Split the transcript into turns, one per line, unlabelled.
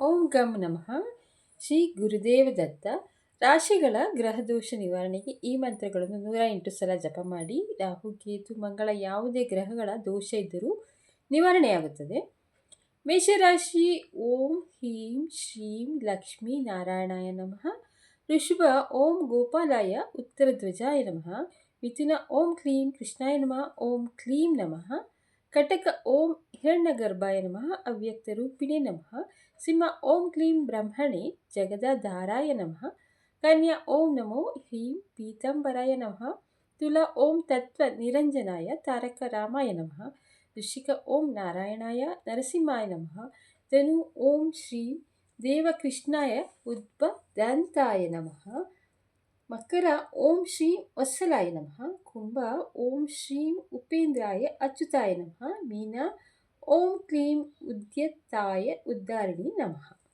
ಓಂ ಗಂ ನಮಃ. ಶ್ರೀ ಗುರುದೇವ ದತ್ತ. ರಾಶಿಗಳ ಗ್ರಹದೋಷ ನಿವಾರಣೆಗೆ ಈ ಮಂತ್ರಗಳನ್ನು 108 ಸಲ ಜಪ ಮಾಡಿ. ರಾಹು, ಕೇತು, ಮಂಗಳ ಯಾವುದೇ ಗ್ರಹಗಳ ದೋಷ ಇದ್ದರೂ ನಿವಾರಣೆಯಾಗುತ್ತದೆ. ಮೇಷರಾಶಿ. ಓಂ ಹೀಂ ಶ್ರೀಂ ಲಕ್ಷ್ಮೀ ನಾರಾಯಣಾಯ ನಮಃ. ಋಷಭ. ಓಂ ಗೋಪಾಲಾಯ ಉತ್ತರಧ್ವಜಾಯ ನಮಃ. ಮಿಥುನ. ಓಂ ಕ್ಲೀಂ ಕೃಷ್ಣಾಯ ನಮಃ. ಓಂ ಕ್ಲೀಂ ನಮಃ. ಕಟಕ. ಓಂ ಹಿರಣ್ಯಗರ್ಭಾಯ ನಮಃ. ಅವ್ಯಕ್ತ ರೂಪಿಣೇ ನಮಃ. ಸಿಂಹ. ಓಂ ಕ್ಲೀಂ ಬ್ರಹ್ಮಣೇ ಜಗದಾಧಾರಾಯ ನಮಃ. ಕನ್ಯಾ. ಓಂ ನಮೋ ಹ್ರೀಂ ಪೀತಾಂಬರಾಯ ನಮಃ. ತುಲಾ. ಓಂ ತತ್ವ ನಿರಂಜನಾಯ ತಾರಕ ರಾಮಾಯ ನಮಃ. ವೃಶ್ಚಿಕ. ಓಂ ನಾರಾಯಣಾಯ ನರಸಿಂಹಾಯ ನಮಃ. ಧನು. ಓಂ ಶ್ರೀ ದೇವಕೃಷ್ಣಾಯ ಉದ್ಭದಂತಾಯ ನಮಃ. ಮಕರ. ಓಂ ಶ್ರೀಂ ವತ್ಸಲಾಯ ನಮಃ. ಕುಂಭ. ಓಂ ಶ್ರೀಂ ಉಪೇಂದ್ರಾಯ ಅಚ್ಯುತಾಯ ನಮಃ. ಮೀನ. ಓಂ ಕ್ಲೀಂ ಉದ್ಯತಾಯ ಉದ್ಧಾರಿಣಿ ನಮಃ.